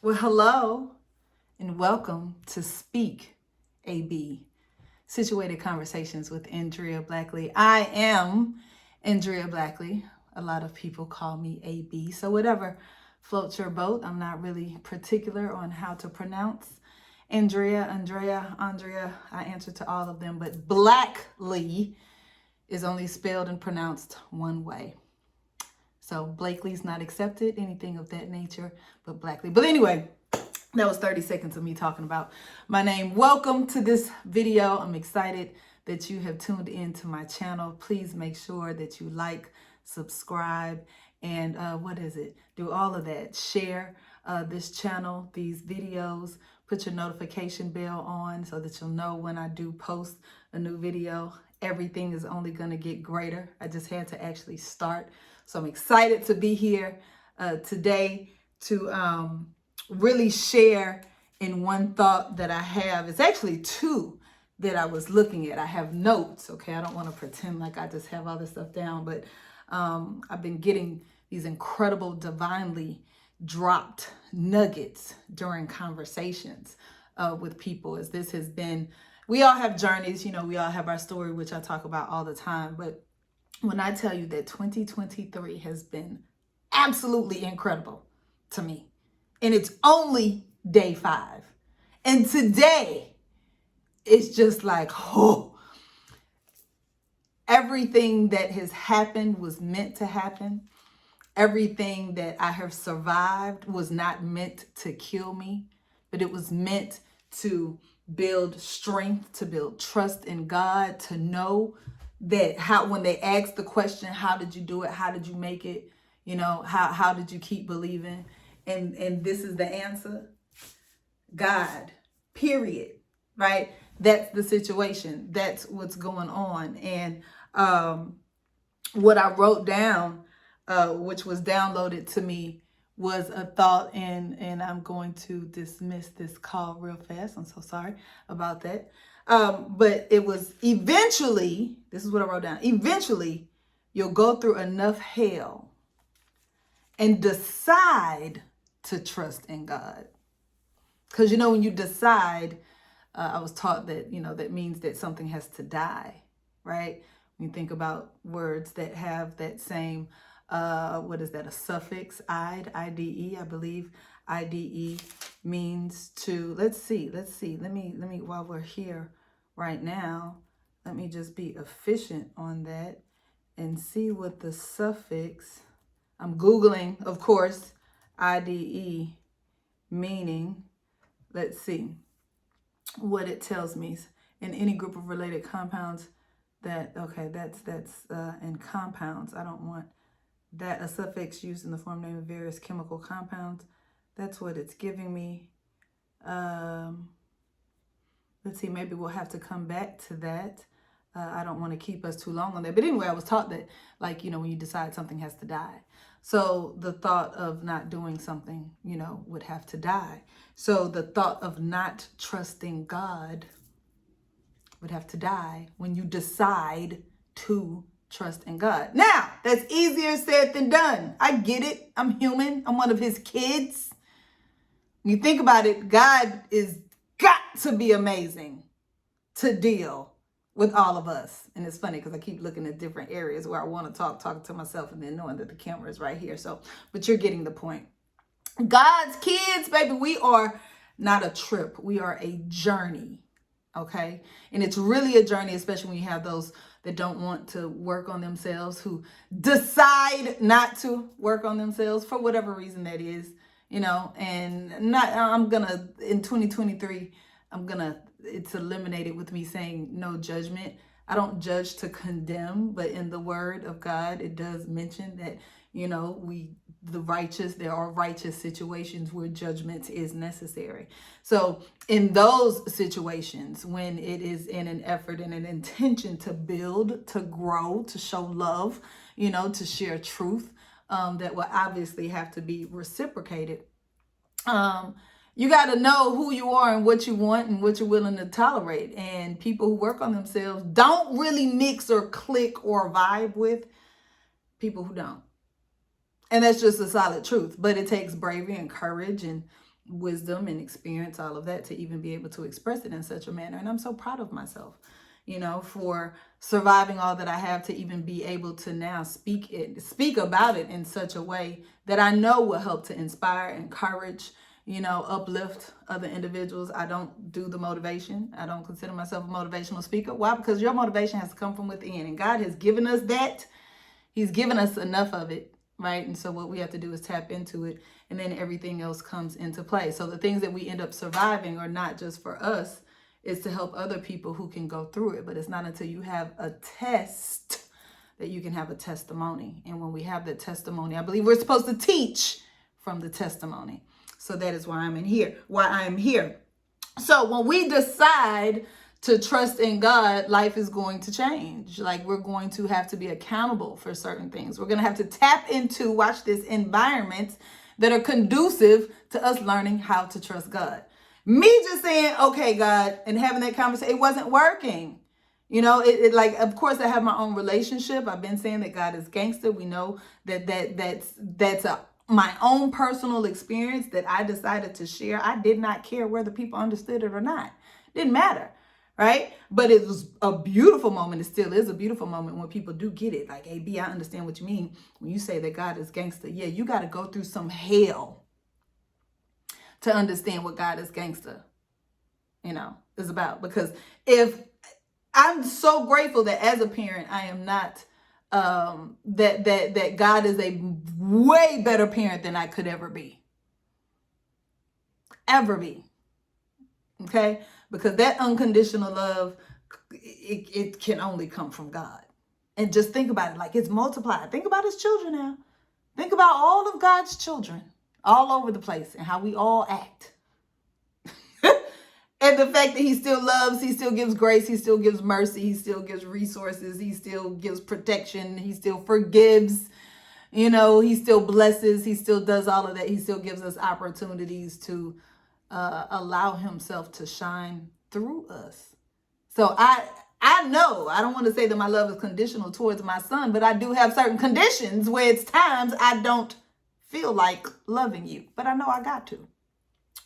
Well, hello and welcome to Speak AB, Situated Conversations with Andrea Blackley. I am Andrea Blackley. A lot of people call me AB, so whatever floats your boat. I'm not really particular on how to pronounce Andrea. I answer to all of them, but Blackley is only spelled and pronounced one way. So Blakely's not accepted, anything of that nature, but Blackley. But anyway, that was 30 seconds of me talking about my name. Welcome to this video. I'm excited that you have tuned into my channel. Please make sure that you like, subscribe, and do all of that. Share this channel, these videos. Put your notification bell on so that you'll know when I do post a new video. Everything is only going to get greater. I just had to actually start. So I'm excited to be here today to really share in one thought that I have. It's actually two that I was looking at. I have notes, okay? I don't want to pretend like I just have all this stuff down, but I've been getting these incredible, divinely dropped nuggets during conversations with people, as this has been, we all have journeys, we all have our story, which I talk about all the time, but when I tell you that 2023 has been absolutely incredible to me, and it's only day 5, and today it's just like, everything that has happened was meant to happen. Everything that I have survived was not meant to kill me, but it was meant to build strength, to build trust in God, to know that when they ask the question, how did you do it? How did you make it? How did you keep believing? And this is the answer. God, period. Right? That's the situation. That's what's going on. And what I wrote down, which was downloaded to me, was a thought, and I'm going to dismiss this call real fast. I'm so sorry about that. But it was eventually, this is what I wrote down, eventually you'll go through enough hell and decide to trust in God. Because, when you decide, I was taught that, that means that something has to die, right? When you think about words that have that same, a suffix, I-D-E, I believe. I-D-E means to, let's see, let me, while we're here right now, let me just be efficient on that and see what the suffix, I'm Googling, of course, I-D-E meaning, let's see what it tells me. In any group of related compounds that's in compounds, I don't want that, a suffix used in the form name of various chemical compounds. That's what it's giving me. Let's see, maybe we'll have to come back to that. I don't want to keep us too long on that. But anyway, I was taught that, when you decide something has to die. So the thought of not doing something, would have to die. So the thought of not trusting God would have to die when you decide to trust in God. Now, that's easier said than done. I get it. I'm human. I'm one of his kids. When you think about it, God is got to be amazing to deal with all of us. And it's funny because I keep looking at different areas where I want to talking to myself and then knowing that the camera is right here. So, but you're getting the point. God's kids, baby, we are not a trip. We are a journey. Okay. And it's really a journey, especially when you have those that don't want to work on themselves, who decide not to work on themselves for whatever reason that is, and in 2023, it's eliminated with me saying no judgment. I don't judge to condemn, but in the word of God, it does mention that, there are righteous situations where judgment is necessary. So in those situations, when it is in an effort and an intention to build, to grow, to show love, to share truth, that will obviously have to be reciprocated. You got to know who you are and what you want and what you're willing to tolerate. And people who work on themselves don't really mix or click or vibe with people who don't. And that's just a solid truth. But it takes bravery and courage and wisdom and experience, all of that, to even be able to express it in such a manner. And I'm so proud of myself, for surviving all that I have, to even be able to now speak about it in such a way that I know will help to inspire, encourage, uplift other individuals. I don't do the motivation. I don't consider myself a motivational speaker. Why? Because your motivation has to come from within, and God has given us that. He's given us enough of it, right? And so what we have to do is tap into it, and then everything else comes into play. So the things that we end up surviving are not just for us, it's to help other people who can go through it. But it's not until you have a test that you can have a testimony. And when we have that testimony, I believe we're supposed to teach from the testimony. So that is why I am here. So when we decide to trust in God, life is going to change. Like, we're going to have to be accountable for certain things. We're going to have to tap into, watch this, environments that are conducive to us learning how to trust God. Me just saying, okay, God, and having that conversation, it wasn't working. Like, of course, I have my own relationship. I've been saying that God is gangster. We know that's my own personal experience that I decided to share. I did not care whether people understood it or not. Didn't matter. Right? But it was a beautiful moment. It still is a beautiful moment when people do get it. Like, AB, I understand what you mean when you say that God is gangster. Yeah, you got to go through some hell to understand what God is gangster, is about. Because if I'm so grateful that as a parent, I am not, that God is a way better parent than I could ever be. Ever be. Okay? Because that unconditional love, it can only come from God. And just think about it, like, it's multiplied. Think about his children now. Think about all of God's children all over the place and how we all act. And the fact that he still loves, he still gives grace, he still gives mercy, he still gives resources, he still gives protection, he still forgives, he still blesses, he still does all of that. He still gives us opportunities to allow himself to shine through us. So I know, I don't want to say that my love is conditional towards my son, but I do have certain conditions where it's times I don't feel like loving you, but I know I got to,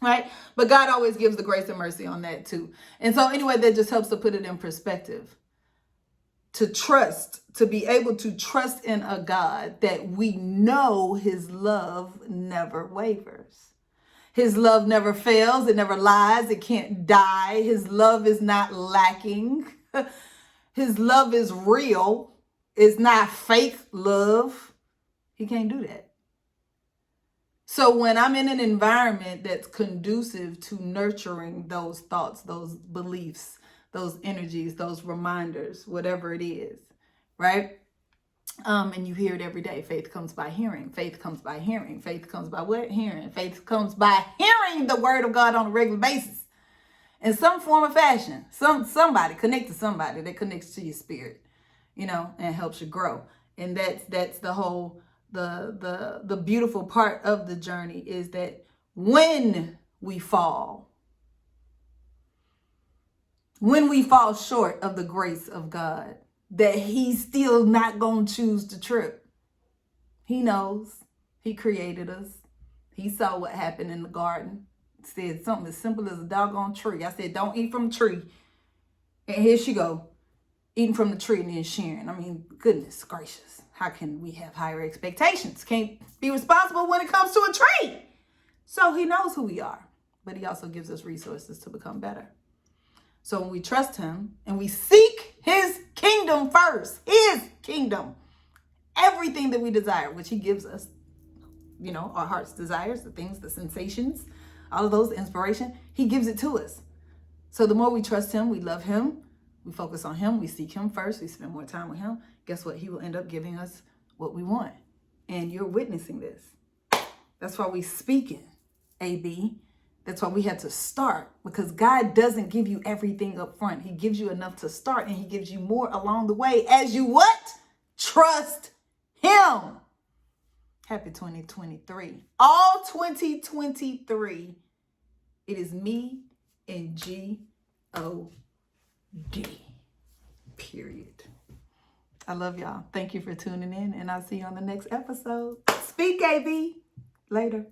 right? But God always gives the grace and mercy on that too. And so anyway, that just helps to put it in perspective. To trust, to be able to trust in a God that we know his love never wavers. His love never fails. It never lies. It can't die. His love is not lacking. His love is real. It's not fake love. He can't do that. So when I'm in an environment that's conducive to nurturing those thoughts, those beliefs, those energies, those reminders, whatever it is, right? And you hear it every day. Faith comes by hearing. Faith comes by hearing. Faith comes by what? Hearing. Faith comes by hearing the word of God on a regular basis. In some form or fashion. Somebody, connect to somebody that connects to your spirit, and helps you grow. And that's the whole, the beautiful part of the journey is that when we fall short of the grace of God, that he's still not going to choose to trip. He knows. He created us. He saw what happened in the garden. Said something as simple as a doggone tree. I said, don't eat from the tree. And here she go, eating from the tree and then sharing. I mean, goodness gracious. How can we have higher expectations? Can't be responsible when it comes to a tree. So he knows who we are. But he also gives us resources to become better. So when we trust him and we seek his kingdom first, his kingdom, everything that we desire, which he gives us, our heart's desires, the things, the sensations, all of those, the inspiration, he gives it to us. So the more we trust him, we love him, we focus on him, we seek him first, we spend more time with him, guess what? He will end up giving us what we want. And you're witnessing this. That's why we speaking, AB. That's why we had to start, because God doesn't give you everything up front. He gives you enough to start, and he gives you more along the way as you what? Trust him. Happy 2023. All 2023, it is me and G-O-D. Period. I love y'all. Thank you for tuning in, and I'll see you on the next episode. Speak, AB. Later.